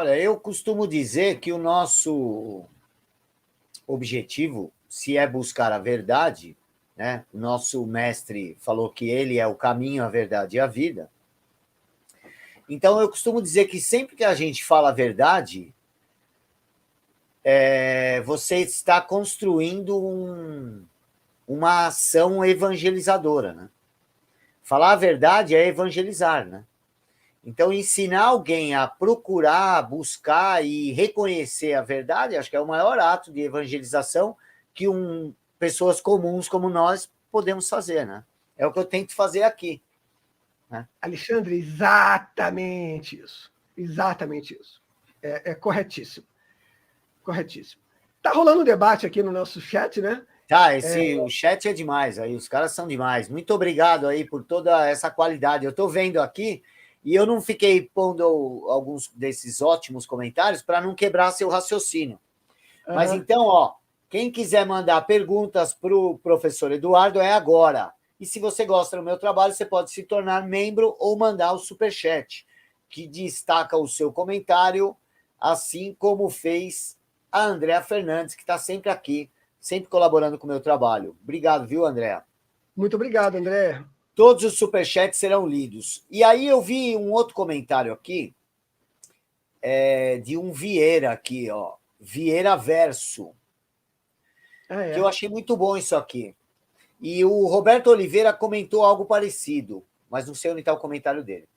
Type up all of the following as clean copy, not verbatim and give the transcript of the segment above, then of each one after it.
Olha, eu costumo dizer que o nosso objetivo, se é buscar a verdade, né? O nosso mestre falou que ele é o caminho, a verdade e a vida. Então, eu costumo dizer que sempre que a gente fala a verdade, você está construindo uma ação evangelizadora, né? Falar a verdade é evangelizar, né? Então, ensinar alguém a procurar, buscar e reconhecer a verdade, acho que é o maior ato de evangelização que pessoas comuns como nós podemos fazer, né? É o que eu tento fazer aqui. Né? Alexandre, exatamente isso. Exatamente isso. É corretíssimo. Corretíssimo. Está rolando um debate aqui no nosso chat, né? Tá, o chat é demais, aí os caras são demais. Muito obrigado aí por toda essa qualidade. Eu estou vendo aqui e eu não fiquei pondo alguns desses ótimos comentários para não quebrar seu raciocínio. Mas então, ó, quem quiser mandar perguntas para o professor Eduardo é agora. E se você gosta do meu trabalho, você pode se tornar membro ou mandar o superchat, que destaca o seu comentário, assim como fez a Andréa Fernandes, que está sempre aqui, sempre colaborando com o meu trabalho. Obrigado, viu, Andréa? Muito obrigado, André. Todos os superchats serão lidos. E aí eu vi um outro comentário aqui, de um Vieira aqui, ó. Vieira Verso. Que eu achei muito bom isso aqui. E o Roberto Oliveira comentou algo parecido, mas não sei onde está o comentário dele.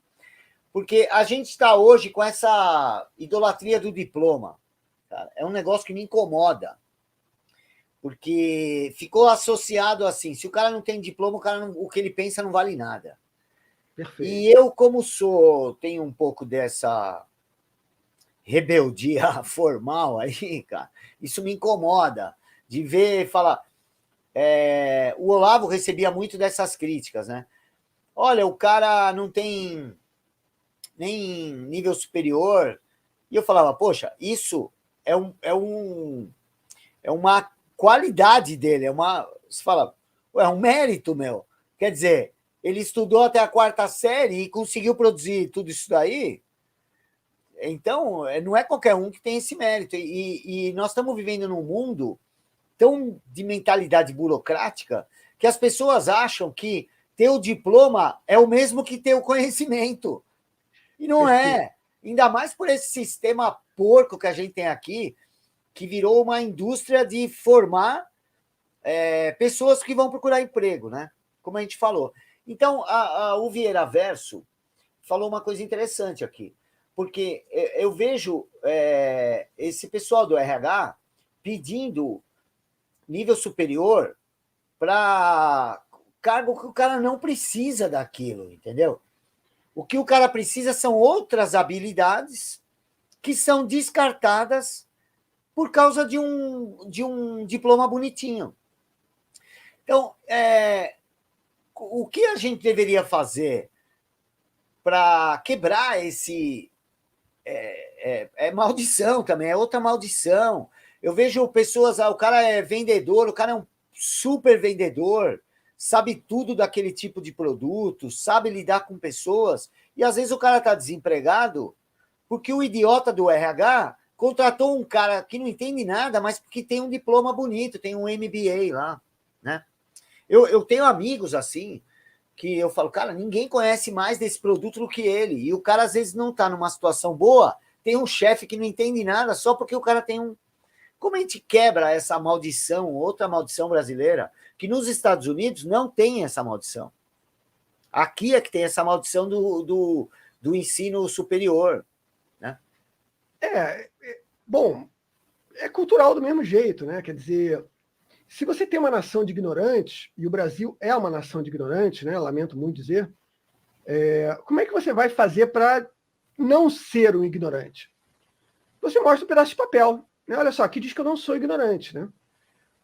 Porque a gente está hoje com essa idolatria do diploma. Cara. É um negócio que me incomoda. Porque ficou associado assim, se o cara não tem diploma, o que ele pensa não vale nada. Perfeito. E eu, como tenho um pouco dessa rebeldia formal aí, cara, isso me incomoda de ver falar. O Olavo recebia muito dessas críticas, né? Olha, o cara não tem nem nível superior. E eu falava, poxa, isso é uma qualidade dele, você fala, é um mérito, meu. Quer dizer, ele estudou até a 4ª série e conseguiu produzir tudo isso daí. Então, não é qualquer um que tem esse mérito. E nós estamos vivendo num mundo tão de mentalidade burocrática que as pessoas acham que ter o diploma é o mesmo que ter o conhecimento. E não é. Ainda mais por esse sistema porco que a gente tem aqui, que virou uma indústria de formar pessoas que vão procurar emprego, né? Como a gente falou. Então, o Vieira Verso falou uma coisa interessante aqui, porque eu vejo esse pessoal do RH pedindo nível superior para cargo que o cara não precisa daquilo, entendeu? O que o cara precisa são outras habilidades que são descartadas por causa de um diploma bonitinho. Então, o que a gente deveria fazer para quebrar esse... maldição também, é outra maldição. Eu vejo pessoas, o cara é vendedor, o cara é um super vendedor, sabe tudo daquele tipo de produto, sabe lidar com pessoas, e às vezes o cara está desempregado porque o idiota do RH contratou um cara que não entende nada, mas que tem um diploma bonito, tem um MBA lá, né? Eu tenho amigos assim, que eu falo, cara, ninguém conhece mais desse produto do que ele, e o cara às vezes não está numa situação boa, tem um chefe que não entende nada só porque o cara tem um... Como a gente quebra essa maldição, outra maldição brasileira, que nos Estados Unidos não tem essa maldição. Aqui é que tem essa maldição do ensino superior. Né? Bom, é cultural do mesmo jeito, né? Quer dizer, se você tem uma nação de ignorantes, e o Brasil é uma nação de ignorantes, né? Lamento muito dizer, como é que você vai fazer para não ser um ignorante? Você mostra um pedaço de papel. Né? Olha só, aqui diz que eu não sou ignorante. Né?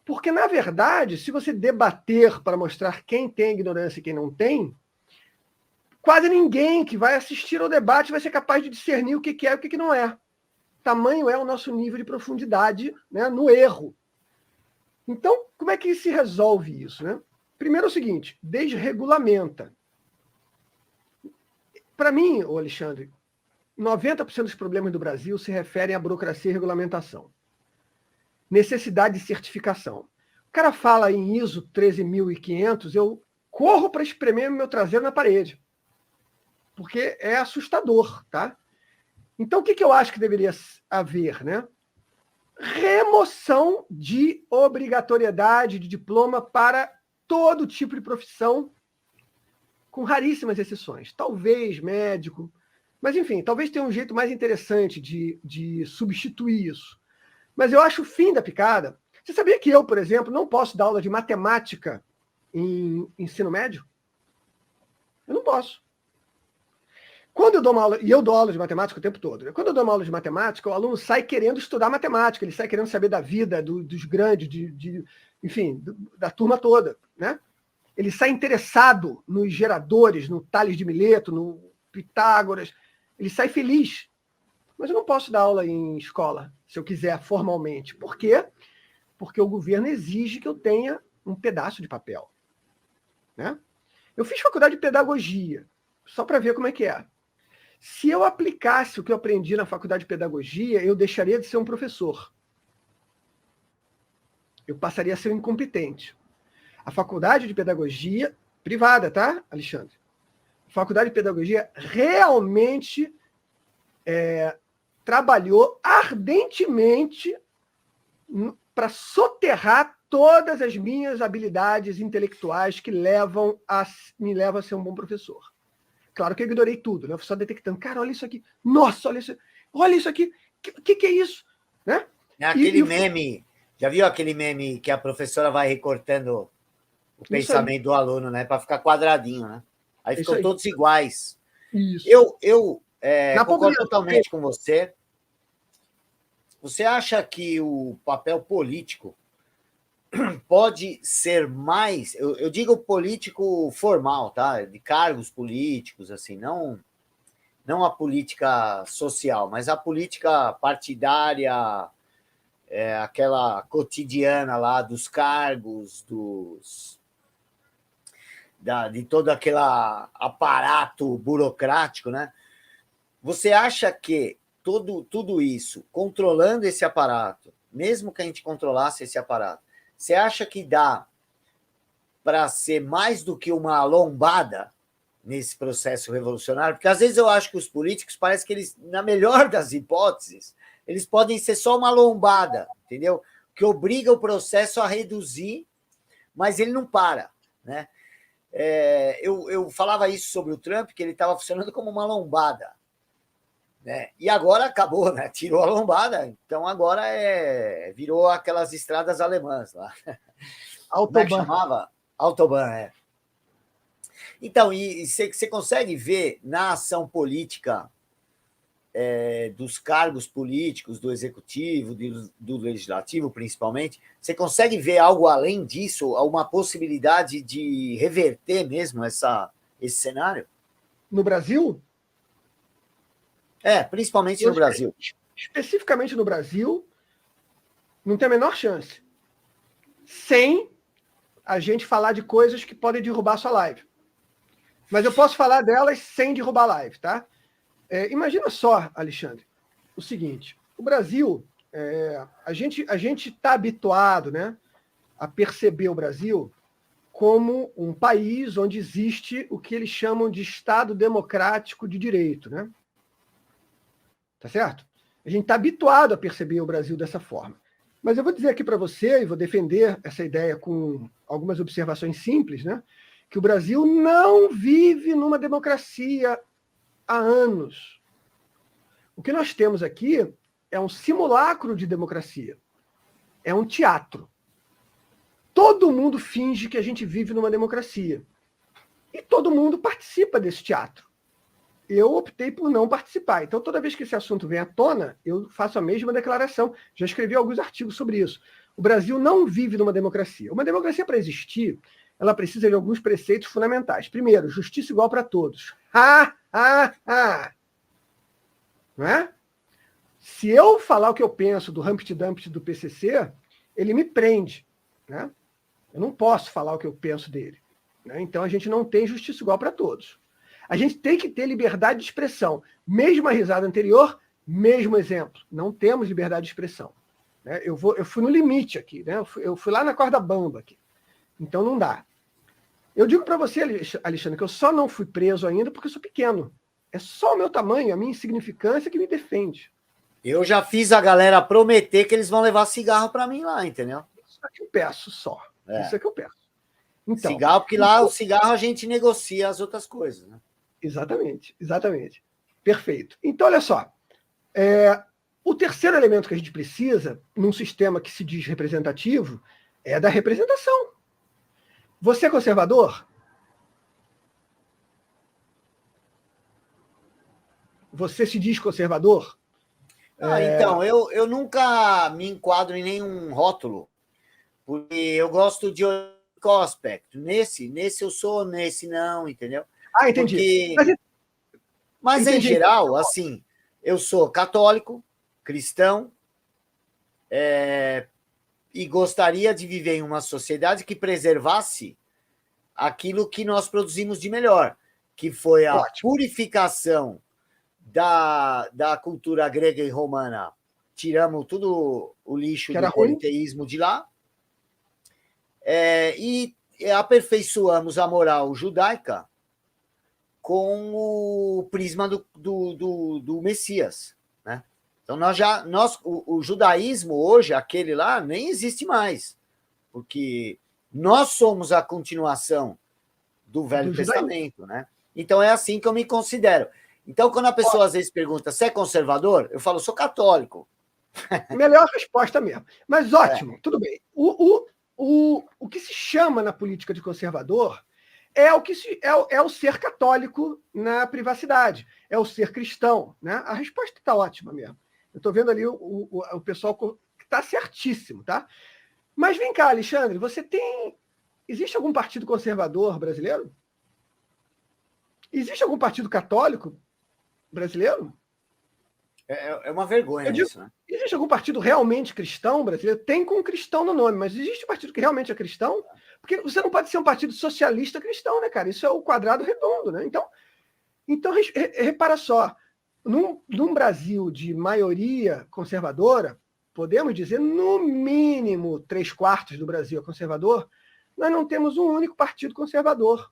Porque, na verdade, se você debater para mostrar quem tem ignorância e quem não tem, quase ninguém que vai assistir ao debate vai ser capaz de discernir o que é e o que não é. Tamanho é o nosso nível de profundidade, né, no erro. Então, como é que se resolve isso? Né? Primeiro é o seguinte, desregulamenta. Para mim, Alexandre, 90% dos problemas do Brasil se referem à burocracia e regulamentação. Necessidade de certificação. O cara fala em ISO 13500, eu corro para espremer meu traseiro na parede. Porque é assustador, tá? Então, o que eu acho que deveria haver, né? Remoção de obrigatoriedade de diploma para todo tipo de profissão, com raríssimas exceções. Talvez médico, mas, enfim, talvez tenha um jeito mais interessante de substituir isso. Mas eu acho o fim da picada. Você sabia que eu, por exemplo, não posso dar aula de matemática em ensino médio? Eu não posso. Quando eu dou uma aula, e eu dou aula de matemática o tempo todo, né? Quando eu dou uma aula de matemática, o aluno sai querendo estudar matemática, ele sai querendo saber da vida dos grandes, enfim, da turma toda, né? Ele sai interessado nos geradores, no Tales de Mileto, no Pitágoras, ele sai feliz. Mas eu não posso dar aula em escola, se eu quiser, formalmente. Por quê? Porque o governo exige que eu tenha um pedaço de papel, né? Eu fiz faculdade de pedagogia, só para ver como é que é. Se eu aplicasse o que eu aprendi na faculdade de pedagogia, eu deixaria de ser um professor. Eu passaria a ser um incompetente. A faculdade de pedagogia, privada, tá, Alexandre? A faculdade de pedagogia realmente trabalhou ardentemente para soterrar todas as minhas habilidades intelectuais que me levam a ser um bom professor. Claro que eu ignorei tudo, né? Eu fui só detectando. Cara, olha isso aqui. Nossa, olha isso aqui. O que é isso? Né? Aquele meme. Já viu aquele meme que a professora vai recortando o pensamento do aluno, né? Para ficar quadradinho, né? Aí ficam todos iguais. Isso. Eu concordo totalmente com você. Você acha que o papel político pode ser mais, eu digo político formal, tá? De cargos políticos, assim, não a política social, mas a política partidária, aquela cotidiana lá dos cargos, de todo aquele aparato burocrático, né? Você acha que tudo isso, controlando esse aparato, mesmo que a gente controlasse esse aparato, você acha que dá para ser mais do que uma lombada nesse processo revolucionário? Porque às vezes eu acho que os políticos, parece que eles, na melhor das hipóteses, eles podem ser só uma lombada, entendeu? Que obriga o processo a reduzir, mas ele não para, né? Eu falava isso sobre o Trump, que ele estava funcionando como uma lombada, né? E agora acabou, né? Tirou a lombada, então agora virou aquelas estradas alemãs lá. Como é que chamava? Autobahn, Então, e você consegue ver na ação política dos cargos políticos, do executivo, do legislativo, principalmente, você consegue ver algo além disso, uma possibilidade de reverter mesmo esse cenário? No Brasil? Principalmente no Brasil. Especificamente no Brasil, não tem a menor chance. Sem a gente falar de coisas que podem derrubar a sua live. Mas eu posso falar delas sem derrubar a live, tá? Imagina só, Alexandre, o seguinte: o Brasil, a gente está habituado, né, a perceber o Brasil como um país onde existe o que eles chamam de Estado democrático de direito, né? Tá certo? A gente está habituado a perceber o Brasil dessa forma. Mas eu vou dizer aqui para você, e vou defender essa ideia com algumas observações simples, né? Que o Brasil não vive numa democracia há anos. O que nós temos aqui é um simulacro de democracia. É um teatro. Todo mundo finge que a gente vive numa democracia. E todo mundo participa desse teatro. Eu optei por não participar. Então, toda vez que esse assunto vem à tona, eu faço a mesma declaração. Já escrevi alguns artigos sobre isso. O Brasil não vive numa democracia. Uma democracia, para existir, ela precisa de alguns preceitos fundamentais. Primeiro, justiça igual para todos. Não é? Se eu falar o que eu penso do Humpty Dumpty do PCC, ele me prende, né? Eu não posso falar o que eu penso dele, né? Então, a gente não tem justiça igual para todos. A gente tem que ter liberdade de expressão. Mesma risada anterior, mesmo exemplo. Não temos liberdade de expressão. Né? Eu fui no limite aqui. Né? Eu fui lá na corda bamba aqui. Então não dá. Eu digo para você, Alexandre, que eu só não fui preso ainda porque eu sou pequeno. É só o meu tamanho, a minha insignificância que me defende. Eu já fiz a galera prometer que eles vão levar cigarro para mim lá, entendeu? Isso é que eu peço só. Isso é que eu peço. Então, cigarro, porque lá o cigarro a gente negocia as outras coisas. Né? Exatamente. Perfeito. Então, olha só. O terceiro elemento que a gente precisa, num sistema que se diz representativo, é da representação. Você é conservador? Você se diz conservador? Então, eu nunca me enquadro em nenhum rótulo, porque eu gosto de qual aspecto. Nesse eu sou, nesse não, entendeu? Ah, entendi. Porque... Mas entendi. Em geral, assim, eu sou católico, cristão, e gostaria de viver em uma sociedade que preservasse aquilo que nós produzimos de melhor, que foi a purificação da cultura grega e romana. Tiramos tudo o lixo do politeísmo de lá, e aperfeiçoamos a moral judaica com o prisma do Messias. Né? Então, o judaísmo hoje, aquele lá, nem existe mais, porque nós somos a continuação do Velho Testamento. Né? Então, é assim que eu me considero. Então, quando a pessoa às vezes pergunta se é conservador, eu falo, sou católico. Melhor resposta mesmo. Mas ótimo, tudo bem. O que se chama na política de conservador é o ser católico na privacidade, é o ser cristão. Né? A resposta está ótima mesmo. Eu estou vendo ali o pessoal que está certíssimo. Tá? Mas vem cá, Alexandre, existe algum partido conservador brasileiro? Existe algum partido católico brasileiro? É uma vergonha isso, né? Existe algum partido realmente cristão brasileiro? Tem com cristão no nome, mas existe um partido que realmente é cristão? Porque você não pode ser um partido socialista cristão, né, cara? Isso é o quadrado redondo, né? Então repara só, num Brasil de maioria conservadora, podemos dizer, no mínimo 3/4 do Brasil é conservador, nós não temos um único partido conservador.